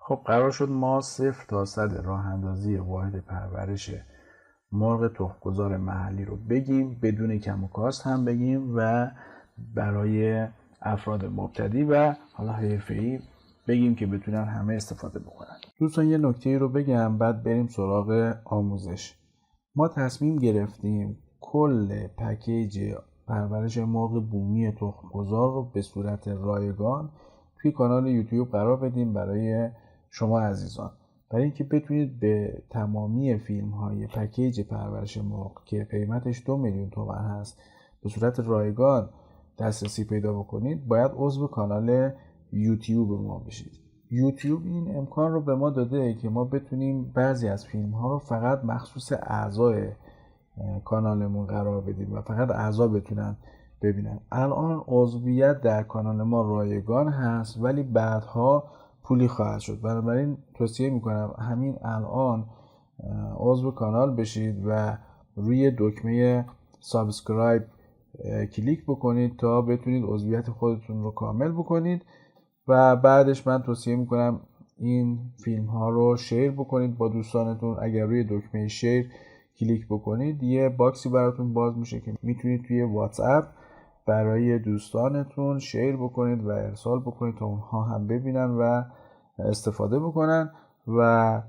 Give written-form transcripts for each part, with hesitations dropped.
خب قرار شد ما 0 تا 100 راه اندازی واحد پرورش مرغ تخم‌گذار محلی رو بگیم، بدون کم و کاست هم بگیم و برای افراد مبتدی و حالا حرفه‌ای بگیم که بتونن همه استفاده بکنن. دوستان یه نکته رو بگم بعد بریم سراغ آموزش. ما تصمیم گرفتیم کل پکیج پرورش مرغ بومی تخم‌گذار رو به صورت رایگان توی کانال یوتیوب قرار بدیم برای شما عزیزان، برای اینکه بتونید به تمامی فیلم‌های پکیج پرورش مرغ که قیمتش 2 میلیون تومان هست به صورت رایگان دسترسی پیدا بکنید. باید عضو کانال یوتیوب ما بشید. یوتیوب این امکان رو به ما داده که ما بتونیم بعضی از فیلم‌ها رو فقط مخصوص اعضای کانالمون قرار بدیم و فقط اعضا بتونن ببینن. الان عضویت در کانال ما رایگان هست ولی بعدها پولی خواهد شد، بنابراین توصیه میکنم همین الان عضو کانال بشید و روی دکمه سابسکرایب کلیک بکنید تا بتونید عضویت خودتون رو کامل بکنید و بعدش من توصیه میکنم این فیلم ها رو شیر بکنید با دوستانتون. اگر روی دکمه شیر کلیک بکنید یه باکسی براتون باز میشه که میتونید توی واتس اپ برای دوستانتون شیر بکنید و ارسال بکنید تا اونها هم ببینن و استفاده بکنن و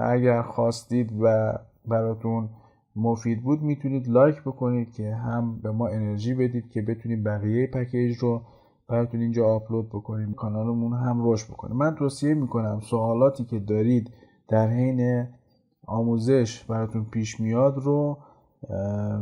اگر خواستید و براتون مفید بود میتونید لایک بکنید که هم به ما انرژی بدید که بتونیم بقیه پکیج رو براتون اینجا آپلود بکنیم، کانالمون هم رشد بکنه. من توصیه میکنم سوالاتی که دارید در حین آموزش براتون پیش میاد رو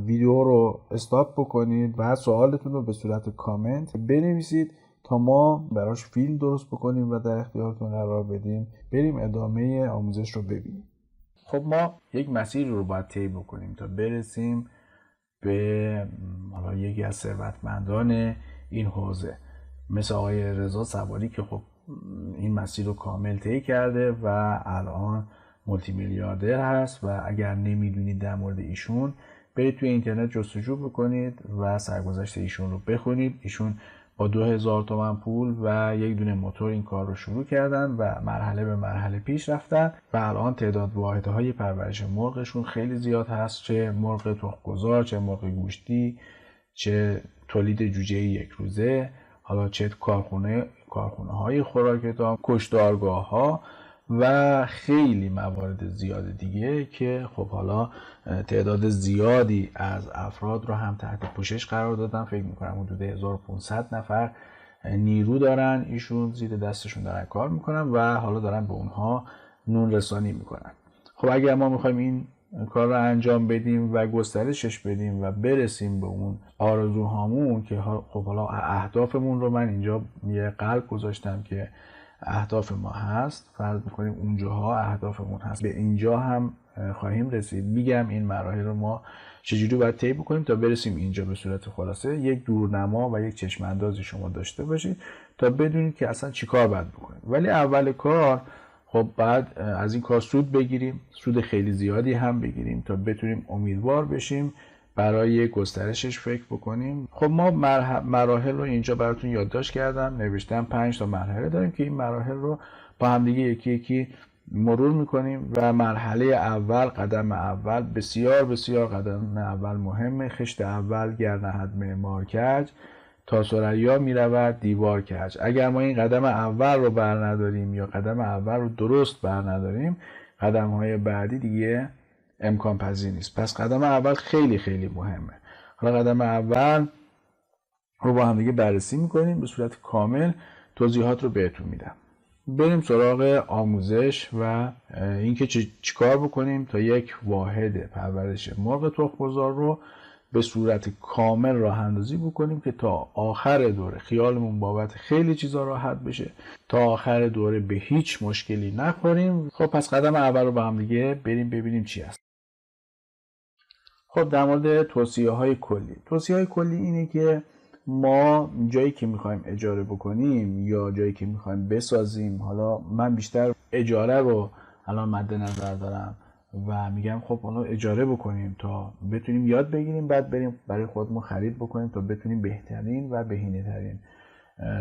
ویدیو رو استاپ بکنید و سوالتون رو به صورت کامنت بنویسید تا ما براش فیلم درست بکنیم و در اختیارتون قرار بدیم. بریم ادامه آموزش رو ببینیم. خب ما یک مسیر رو باید طی بکنیم تا برسیم به حالا یکی از ثروتمندان این حوزه مثل آقای رضا سواری که خب این مسیر رو کامل طی کرده و الان مولتی میلیاردر هست و اگر نمیدونید در مورد ایشون برید توی اینترنت جستجو بکنید و سرگذشت ایشون رو بخونید. ایشون با 2000 تومان پول و یک دونه موتور این کار رو شروع کردن و مرحله به مرحله پیش رفتن و الان تعداد واحدهای پرورش مرغشون خیلی زیاد هست، چه مرغ تخم‌گذار، چه مرغ گوشتی، چه تولید جوجه یک روزه، حالا چه کارخونه های خوراک دام، کشتارگاه ها و خیلی موارد زیاد دیگه که خب حالا تعداد زیادی از افراد رو هم تحت پوشش قرار دادن. فکر میکنم حدود 1500 نفر نیرو دارن ایشون زیر دستشون دارن کار میکنن و حالا دارن به اونها نون رسانی میکنن. خب اگر ما میخوایم این کار رو انجام بدیم و گسترشش بدیم و برسیم به اون آرزوهامون که خب حالا اهدافمون رو من اینجا یه قلب گذاشتم که اهداف ما هست، فرض میکنیم اونجاها اهدافمون هست، به اینجا هم خواهیم رسید. میگم این مراحل رو ما چجوری باید طی بکنیم تا برسیم اینجا. به صورت خلاصه یک دورنما و یک چشم اندازی شما داشته باشید تا بدونید که اصلا چیکار باید بکنید. ولی اول کار خب بعد از این کار سود بگیریم، سود خیلی زیادی هم بگیریم تا بتونیم امیدوار بشیم برای گسترشش فکر بکنیم. خب ما مراحل رو اینجا براتون یادداشت کردم، نوشتم 5 تا مرحله داریم که این مراحل رو با هم دیگه یکی یکی مرور میکنیم و مرحله اول، قدم اول بسیار بسیار قدم اول مهمه. خشت اول گرنهد معمار کج، تا ثریا می رود دیوار کج. اگر ما این قدم اول رو بر نداریم یا قدم اول رو درست بر نداریم قدم های بعدی دیگه امکان پذیر نیست. پس قدم اول خیلی خیلی مهمه. حالا قدم اول رو با هم دیگه بررسی میکنیم، به صورت کامل توضیحات رو بهتون میدم. بریم سراغ آموزش و اینکه چیکار بکنیم تا یک واحد پرورش مرغ تخم‌گذار رو به صورت کامل راه اندازی بکنیم که تا آخر دوره خیالمون بابت خیلی چیزا راحت بشه، تا آخر دوره به هیچ مشکلی نخوریم. خب پس قدم اول رو با هم دیگه بریم ببینیم چی هست. خب در مورد توصیه‌های کلی اینه که ما جایی که میخوایم اجاره بکنیم یا جایی که میخوایم بسازیم، حالا من بیشتر اجاره رو الان مد نظر دارم و میگم خب حالا اجاره بکنیم تا بتونیم یاد بگیریم، بعد بریم برای خودمون خرید بکنیم تا بتونیم بهترین و بهینه‌ترین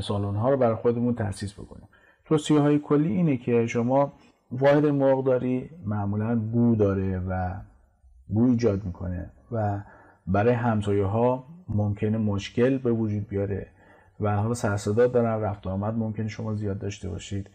سالن ها رو برای خودمون تأسیس بکنیم. توصیه‌های کلی اینه که شما واحد مرغداری معمولاً بو داره و بو ایجاد میکنه و برای همسایه‌ها ممکنه مشکل به وجود بیاره و حالا سر صدا دارن، رفت و آمد ممکنه شما زیاد داشته باشید،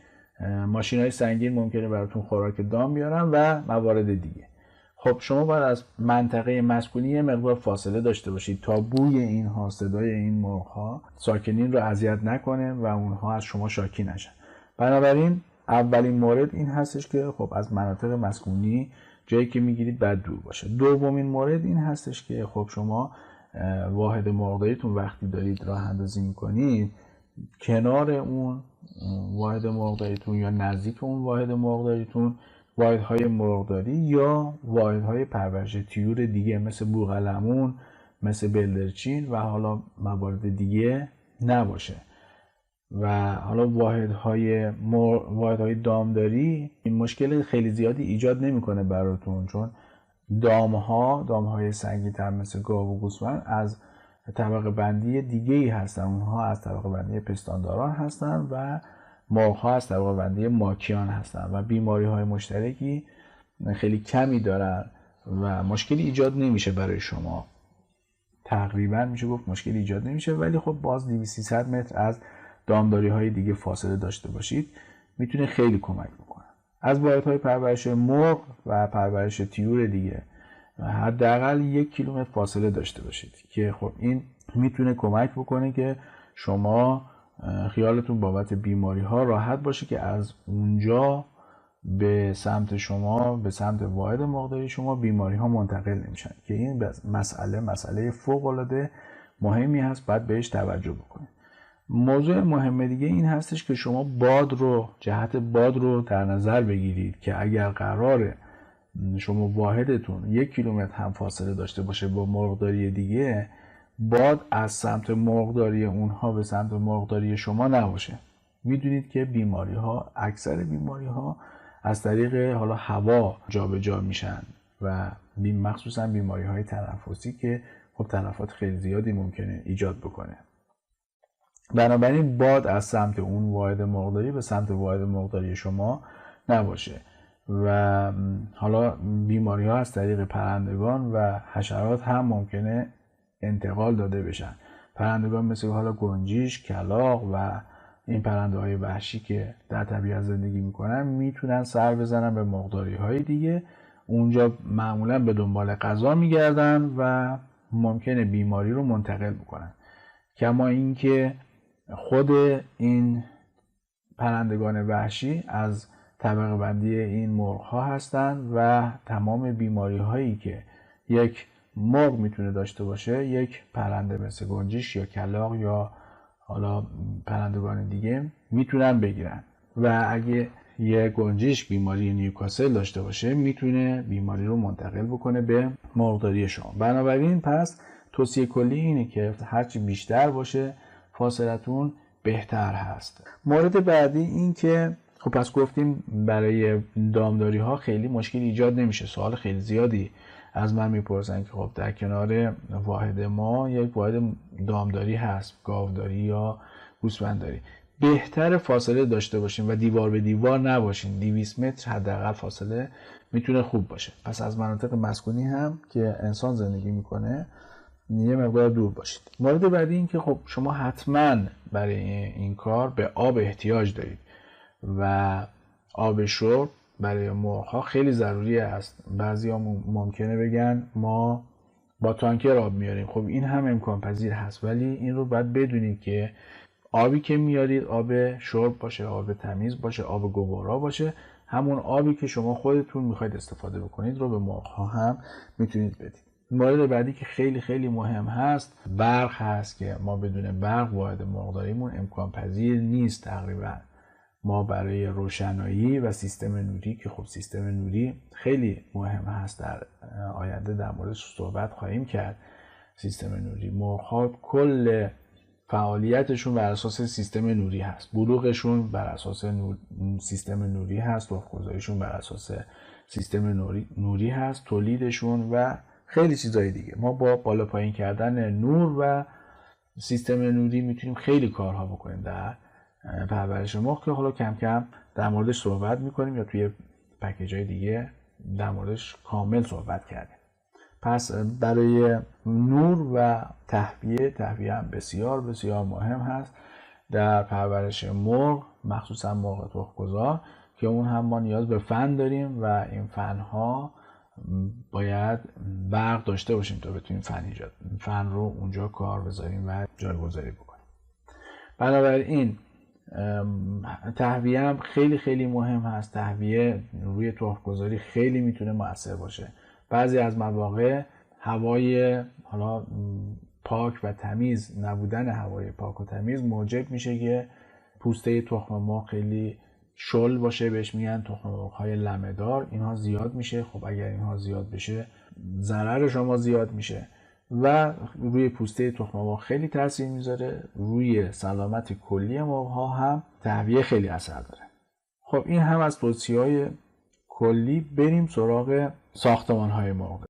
ماشین‌های سنگین ممکنه براتون خوراک دام بیارن و موارد دیگه. خب شما باید از منطقه مسکونی یه مقدار فاصله داشته باشید تا بوی اینها، صدای این مرغ‌ها ساکنین رو اذیت نکنه و اونها از شما شاکی نشن. بنابراین اولین مورد این هستش که خب از مناطق مسکونی جایی که میگیرید باید دور باشه. دومین مورد این هستش که خب شما واحد مرغداریتون وقتی دارید راه اندازی میکنید، کنار اون واحد مرغداریتون یا نزدیک اون واحد مرغداریتون واحدهای مرغداری یا واحدهای پرورش طیور دیگه مثل بوقلمون، مثل بلدرچین و حالا موارد دیگه نباشه. و حالا واحدهای دامداری این مشکل خیلی زیادی ایجاد نمیکنه براتون، چون دامهای سنگین‌تر مثل گاو و گوسفند از طبقه بندی دیگه‌ای هستن. اونها از طبقه بندی پستانداران هستن و مرغ‌ها از طبقه بندی ماکیان هستن و بیماری‌های مشترکی خیلی کمی دارن و مشکلی ایجاد نمیشه برای شما. تقریبا میشه گفت مشکلی ایجاد نمیشه، ولی خب باز 200-300 متر از دامداری‌های دیگه فاصله داشته باشید میتونه خیلی کمک بکنه. از واحدهای پرورش مرغ و پرورش طیور دیگه حداقل 1 کیلومتر فاصله داشته باشید که خب این میتونه کمک بکنه که شما خیالتون بابت بیماری ها راحت باشه که از اونجا به سمت شما، به سمت واحد مرغداری شما بیماری ها منتقل نمیشن که این مسئله فوق العاده مهمی هست، باید بهش توجه بکنید. موضوع مهم دیگه این هستش که شما جهت باد رو در نظر بگیرید که اگر قراره شما واحدتون 1 کیلومتر هم فاصله داشته باشه با مرغداری دیگه، باد از سمت مرغداری اونها به سمت مرغداری شما نباشه. میدونید که اکثر بیماری ها از طریق حالا هوا جابجا میشن و مخصوصا بیماری های تنفسی که خب تلفات خیلی زیادی ممکنه ایجاد بکنه. بنابراین باد از سمت اون واحد مرغداری به سمت واحد مرغداری شما نباشه و حالا بیماری ها از طریق پرندگان و حشرات هم ممکنه انتقال داده بشن. پرندگان مثل حالا گنجیش، کلاغ و این پرنده های وحشی که در طبیعت زندگی میکنن میتونن سر بزنن به مرغداری های دیگه، اونجا معمولا به دنبال غذا میگردن و ممکنه بیماری رو منتقل بکنن. کما اینکه خود این پرندگان وحشی از طبقه بندی این مرغ ها هستن و تمام بیماری هایی که یک مرغ میتونه داشته باشه یک پرنده مثل گنجیش یا کلاغ یا حالا پرندگان دیگه میتونن بگیرن و اگه یه گنجیش بیماری نیوکاسل داشته باشه میتونه بیماری رو منتقل بکنه به مرغداری شما. بنابراین پس توصیه کلی اینه که هرچی بیشتر باشه فاصلتون بهتر هست. مورد بعدی این که خب پس گفتیم برای دامداری ها خیلی مشکل ایجاد نمیشه. سوال خیلی زیادی از من میپرسن که خب در کنار واحد ما یک واحد دامداری هست، گاوداری یا گوسفندداری، بهتر فاصله داشته باشیم و دیوار به دیوار نباشیم. 200 متر حداقل فاصله میتونه خوب باشه. پس از مناطق مسکونی هم که انسان زندگی میکنه یه مقدار دور باشید. مورد بعدی این که خب شما حتما برای این کار به آب احتیاج دارید و آب شرب برای مرغ‌ها خیلی ضروری است. بعضیا ممکنه بگن ما با تانکر آب میاریم. خب این هم امکان پذیر هست، ولی این رو باید بدونید که آبی که میارید آب شرب باشه، آب تمیز باشه، آب گوارا باشه. همون آبی که شما خودتون میخواید استفاده بکنید رو به مرغ‌ها هم میتونید بدید. مورد بعدی که خیلی خیلی مهم هست برق هست که ما بدون برق واحد مرغداریمون امکان پذیر نیست. تقریبا ما برای روشنایی و سیستم نوری که خب سیستم نوری خیلی مهم هست، در آینده در موردش صحبت خواهیم کرد. سیستم نوری مرغ‌ها کل فعالیتشون بر اساس سیستم نوری هست، بلوغشون بر اساس سیستم نوری هست، تخم‌گذاریشون بر اساس سیستم نوری هست، تولیدشون و خیلی چیزای دیگه. ما با بالا پایین کردن نور و سیستم نوری میتونیم خیلی کارها بکنیم در پرورش مرغ که حالا کم کم در موردش صحبت میکنیم یا توی پکیج های دیگه در موردش کامل صحبت کردیم. پس برای نور و تهویه هم بسیار بسیار مهم هست در پرورش مرغ، مخصوصا مرغ تخم‌گذار که اون هم ما نیاز به فن داریم و این فن ها باید برق داشته باشیم تا بتونیم فن رو اونجا کار بذاریم و جایگذاری بکنیم. بنابراین تهویه هم خیلی خیلی مهم هست. تهویه روی تخم‌گذاری خیلی میتونه مؤثر باشه. بعضی از مواقع هوای حالا پاک و تمیز، نبودن هوای پاک و تمیز موجب میشه که پوسته تخم مرغ خیلی شل باشه، بهش میگن تخم مرغ‌های لمه‌دار. اینها زیاد میشه. خب اگر اینها زیاد بشه ضرر شما زیاد میشه و روی پوسته تخم مرغ خیلی تاثیر میذاره. روی سلامت کلی مرغ‌ها هم تهویه خیلی اثر داره. خب این هم از توصیه‌های کلی. بریم سراغ ساختمان‌های مرغ.